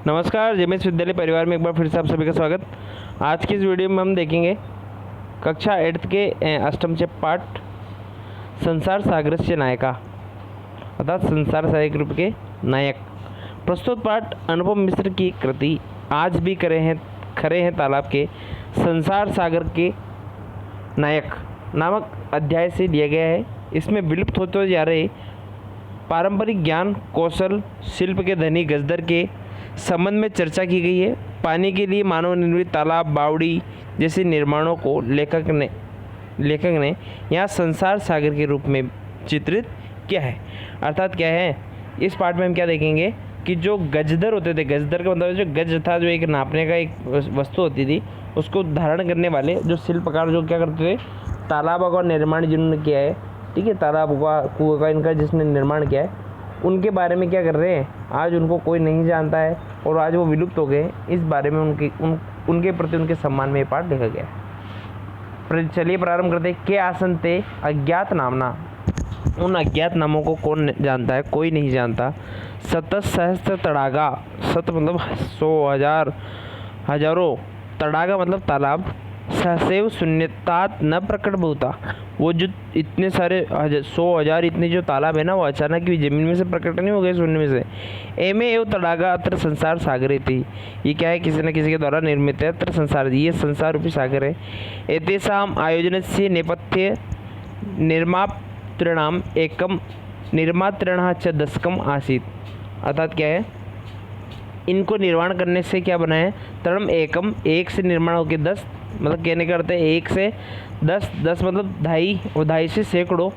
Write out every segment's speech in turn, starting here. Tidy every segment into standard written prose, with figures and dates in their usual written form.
नमस्कार, जेएमएस विद्यालय परिवार में एक बार फिर से आप सभी का स्वागत। आज की इस वीडियो में हम देखेंगे कक्षा 8 के अष्टम चे पाठ संसार सागरस्य नायका अर्थात संसार सागर रूप के नायक। प्रस्तुत पाठ अनुपम मिश्र की कृति आज भी खरे हैं तालाब के संसार सागर के नायक नामक अध्याय से दिया गया है। इसमें विलुप्त होते जा रहे पारंपरिक ज्ञान कौशल शिल्प के धनी गजदर के संबंध में चर्चा की गई है। पानी के लिए मानव निर्मित तालाब बावड़ी जैसे निर्माणों को लेखक ने यहाँ संसार सागर के रूप में चित्रित किया है। अर्थात क्या है, इस पाठ में हम क्या देखेंगे कि जो गजदर होते थे, गजदर का मतलब जो गज था, जो एक नापने का एक वस्तु होती थी, उसको धारण करने वाले जो शिल्पकार जो क्या करते थे, तालाबों का निर्माण जिन्होंने किया है, ठीक है, तालाब का कुआं का इनका जिसने निर्माण किया है, उनके बारे में क्या कर रहे हैं, आज उनको कोई नहीं जानता है और आज वो विलुप्त हो गए। इस बारे में उनके प्रति उनके सम्मान में ये पाठ लिखा गया है। चलिए प्रारंभ करते हैं। के आसन ते अज्ञात नामना, उन अज्ञात नामों को कौन जानता है, कोई नहीं जानता। सत सहस्त्र तड़ागा, सत मतलब 100 हजार हजारों, तड़ागा मतलब तालाब, सहसेव शून्यतात न प्रकट बहुता, वो जो इतने सारे 100,000 इतने जो तालाब है ना, वो अचानक भी जमीन में से प्रकट नहीं हो गए शून्य में से। एमे एव तड़ागा अत्र संसार सागरे थी, ये क्या है, किसी न किसी के द्वारा निर्मित है। अत्र संसार, ये संसार रूपी सागर है। एतेषाम आयोजन से नेपथ्य निर्मातृणाम एकम निर्मातृण च दशकम आसीत, अर्थात क्या है, इनको निर्माण करने से क्या बना है, तृणम एकम, एक से निर्माण होकर 10, मतलब कहने का अर्थ है 1 से 10, 10 मतलब ढाई, और ढाई से सैकड़ों,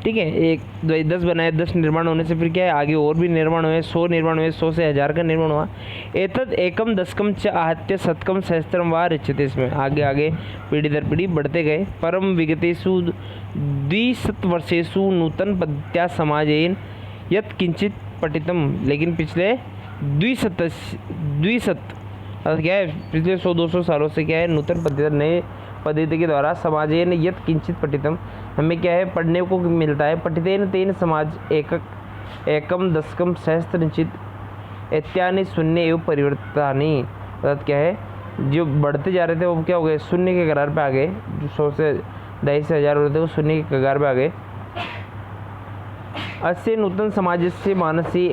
ठीक है, 10 बनाए, 10 निर्माण होने से फिर क्या है, आगे और भी निर्माण हुए, 100 निर्माण हुए, 100 से 1000 का निर्माण हुआ। एतद एकम दशकम च आहत्य शतकम सहस्त्रम व रिच्यते, इसमें आगे आगे पीढ़ी दर पीढ़ी बढ़ते गए। परम विगतेषु द्विशतवर्षेषु नूतन पद्धत्या समाजेन यत् किंचित पठितम, लेकिन पिछले द्विशत क्या है, पिछले 100-200 सालों से क्या है, नूतन पद्धति, नए पद्धति के द्वारा समाजेन यत् किंचित पठितम, हमें क्या है पढ़ने को मिलता है। पठितेन तेन समाज एकम दशकम सहस्त्रचित इत्यादि शून्य एवं परिवर्तनानि, अर्थात क्या है, जो बढ़ते जा रहे थे वो क्या हो गए, शून्य के कगार पे आ गए। जो 100 से 2,500 से 1000 होते थे वो शून्य के कगार पे आ गए। अस्य नूतन समाजस्य मानसी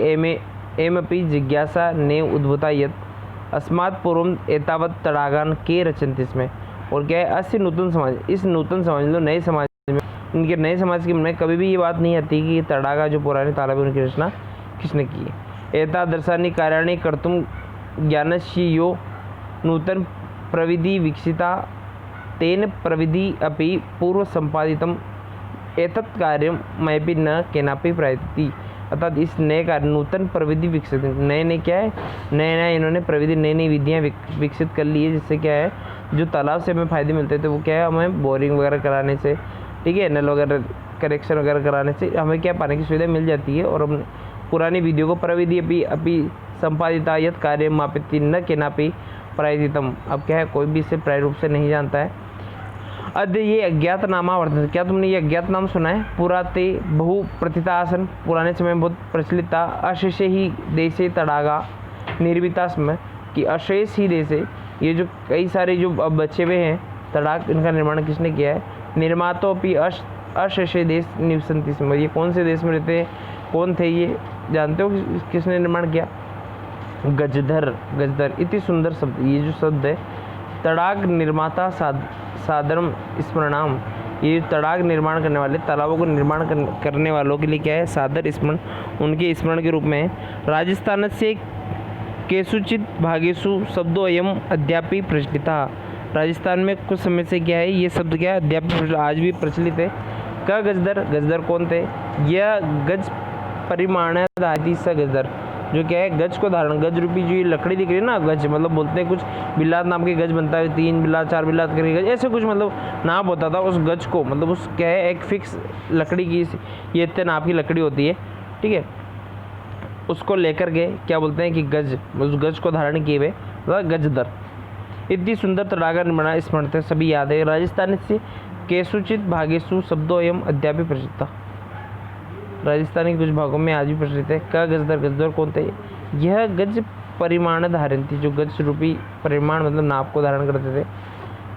एमपि जिज्ञासा ने उद्भूता यत् अस्मात् पूर्वम एतावत् तड़ागान के रचन्ति, इसमें और क्या है, अस्य नूतन समाज, इस नूतन समाज में, नए समाज में, उनके नए समाज के में कभी भी ये बात नहीं आती कि तड़ागा जो पुराने तालाब है उनकी रचना किसने की है। एतादृशानि कार्याणि कर्तुं ज्ञानस्य यो नूतन प्रविधि विकसिता तेन प्रविधि अपि पूर्व संपादितम एतत् कार्यम मयपि न केनापि प्रयति, अर्थात इस नए कार्य, नूतन प्रविधि विकसित, नए क्या है, नए इन्होंने प्रविधि, नई विधियाँ विकसित कर ली है, जिससे क्या है, जो तालाब से हमें फ़ायदे मिलते थे वो क्या है, हमें बोरिंग वगैरह कराने से, ठीक है, नल वगैरह करेक्शन वगैरह कराने से हमें क्या पानी की सुविधा मिल जाती है। और हम पुरानी विधियों को प्रविधि अपनी संपादिता यत् कार्य मापित न केनापि प्रायतितम, अब क्या है, कोई भी इसे प्राय रूप से नहीं जानता है। अद्य ये अज्ञात नामा वर्तन, क्या तुमने ये अज्ञात नाम सुना है। पुराते बहु प्रथिता आसन, पुराने समय में बहुत प्रचलित था। अशेषे ही देशे तड़ागा निर्मिता स्म, कि अशेष ही देशे, ये जो कई सारे जो अब बचे हुए हैं तड़ाग, इनका निर्माण किसने किया है। निर्मातो अपनी अशेषे देश निवसंति स्म, ये कौन से देश में रहते हैं, कौन थे ये जानते हो, किसने निर्माण किया। गजदर इतनी सुंदर शब्द, ये जो शब्द है तड़ाग निर्माता सादरम स्मरणाम, ये तड़ाग निर्माण करने वाले, तालाबों को निर्माण करने वालों के लिए क्या है, सादर स्मरण, उनके स्मरण के रूप में है। राजस्थान से केषुचित भागेषु शब्दों अयम अद्यापि प्रचलिता, राजस्थान में कुछ समय से क्या है, ये शब्द क्या है, अद्यापि आज भी प्रचलित है। का गजदर कौन थे, यह गज परिमाण स गजदर, जो क्या है, गज को धारण, गज रूपी जो ये लकड़ी दिख रही है ना, गज मतलब बोलते हैं कुछ बिलात नाम के गज बनता है, 3 बिलात 4 बिलात करके गज, ऐसे कुछ मतलब नाप होता था उस गज को, मतलब उस क्या है, एक फिक्स लकड़ी की, ये इतने नाप की लकड़ी होती है, ठीक है, उसको लेकर के क्या बोलते हैं कि गज, उस गज को धारण किए हुए गजदर। इतनी सुंदर तड़ागा निर्माण स्मरण सभी याद है। राजस्थान से केषुचित भागेषु शब्दों एवं अद्यापि प्रसिद्ध, राजस्थान के कुछ भागों में आज भी प्रचलित है। का गजदर कौन थे, यह गज परिमाण धारयन्ति, जो गज रूपी परिमाण मतलब नाप को धारण करते थे।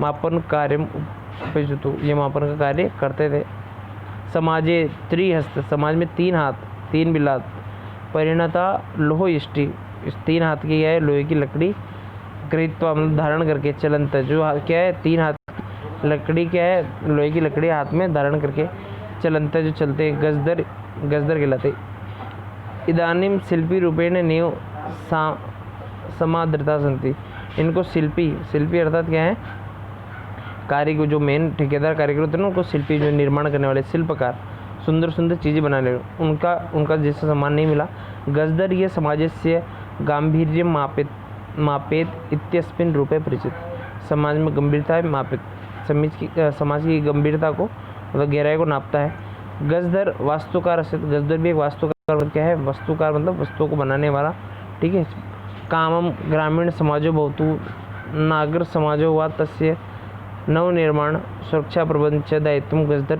मापन कार्य उपयुज्यतु, ये मापन का कार्य करते थे। समाजे त्रिहस्त, समाज में 3 हाथ 3 बिलात। परिणता लोह इष्टि, इस 3 हाथ की क्या है, लोहे की लकड़ी गृहीत्वा मतलब धारण करके। चलंत, जो क्या है 3 हाथ लकड़ी क्या है, लोहे की लकड़ी हाथ में धारण करके। चलंत, जो चलते। गजदर, गजदर कहलाते। इदानीम शिल्पी रूपेण नेव समादृता सन्ति, इनको शिल्पी, शिल्पी अर्थात क्या है, कारीगर, जो मेन ठेकेदार कारीगर होते हैं ना, उनको शिल्पी, जो निर्माण करने वाले शिल्पकार, सुंदर सुंदर चीज़ें बनाने वाले, उनका जैसा सम्मान नहीं मिला। गजदर ये समाजस्य गांभीर्य मापेत इत्यस्मिन् रूपे परिचित, समाज में गंभीरता मापित, समाज की गंभीरता को मतलब गहराई को नापता है। गजदर वास्तुकार, गजदर भी एक वास्तुकार क्या है, वस्तुकार मतलब वस्तुओं को बनाने वाला, ठीक है। कामम ग्रामीण समाजो भवतु नागर समाजो वा तस्य नवनिर्माण सुरक्षा प्रबंध च दायित्व गजदर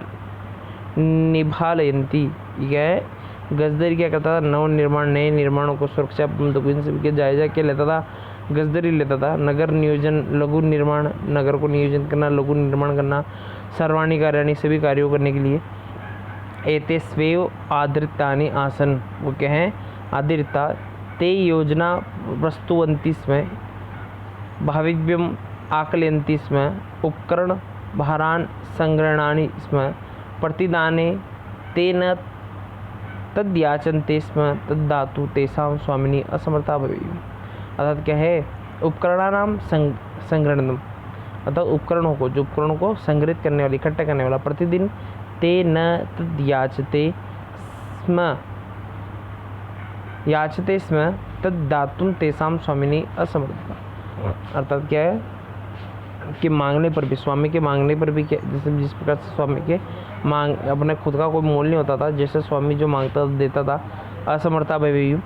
निभालयन्ति, यह है गजदर क्या करता था, नवनिर्माण नए निर्माणों को सुरक्षा प्रबंध इन सभी के जायजा के लेता था, गजदर ही लेता था। नगर नियोजन लघु निर्माण, नगर को नियोजन करना, लघु निर्माण करना, सर्वाणी कार्याणी सभी कार्यों करने के लिए। एते स्वेव आदृतानि आसन, वो क्या हैं, आदृता। ते योजना प्रस्तुवन्ति स्म, भाविव्यम आकलयन्ति स्म, उपकरण भारान् संग्रहणानि स्म, प्रतिदाने तेन तद्याचन्ते स्म, तद्दातु तेषां स्वामिनी असमर्था भवेयुः। अर्थात क्या है, उपकरणानां संग्रहणम, अर्थात उपकरणों को, जो उपकरणों को संग्रहित करने वाली, इकट्ठा करने वाला, प्रतिदिन ते न तद्याचते स्म, याचते स्म, तद्दातुं तेषां स्वामिनी असमर्था। अर्थात क्या है कि मांगने पर भी, स्वामी के मांगने पर भी क्या, जैसे जिस प्रकार से स्वामी के अपने खुद का कोई मोल नहीं होता था, जैसे स्वामी जो मांगता देता था। असमर्था भवेयुः,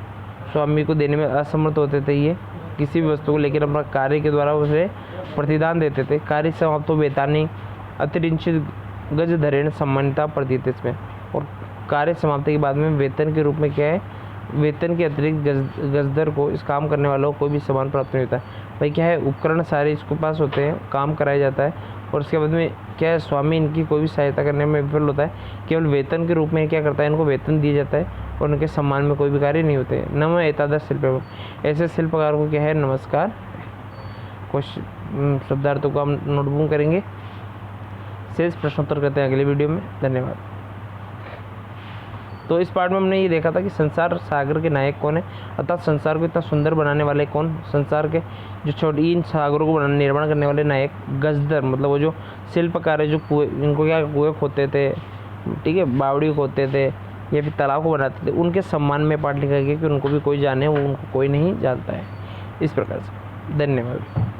स्वामी को देने में असमर्थ होते थे ये किसी भी वस्तु को, लेकिन अपना कार्य के द्वारा उसे प्रतिदान देते थे। कार्य समाप्त तो वेतानी अतिरिंचित गज धरेण सम्मानिता प्रतीत इसमें, और कार्य समाप्ति के बाद में वेतन के रूप में क्या है, वेतन के अतिरिक्त गजदर को, इस काम करने वालों को कोई भी सम्मान प्राप्त नहीं होता है। भाई क्या है, उपकरण सारे इसके पास होते हैं, काम कराया जाता है, और उसके बाद में क्या है, स्वामी इनकी कोई भी सहायता करने में विफल होता है। केवल वेतन के रूप में क्या करता है, इनको वेतन दिया जाता है, और उनके सम्मान में कोई भी कार्य नहीं होते। नम एतादृश शिल्प, ऐसे शिल्पकार को क्या है, नमस्कार। कुछ शब्दार्थों को हम नोटबुक करेंगे, शेष प्रश्नोत्तर करते हैं अगले वीडियो में। धन्यवाद। तो इस पार्ट में हमने ये देखा था कि संसार सागर के नायक कौन है, अर्थात संसार को इतना सुंदर बनाने वाले कौन, संसार के जो छोटी इन सागरों को निर्माण करने वाले नायक गजदर, मतलब वो जो शिल्पकार है, जो कुएं, इनको क्या कुएं खोदते थे, ठीक है, बावड़ी खोदते थे या फिर तालाब को बनाते थे, उनके सम्मान में पार्ट लिखा गया कि उनको भी कोई जाने, वो उनको कोई नहीं जानता है। इस प्रकार से। धन्यवाद।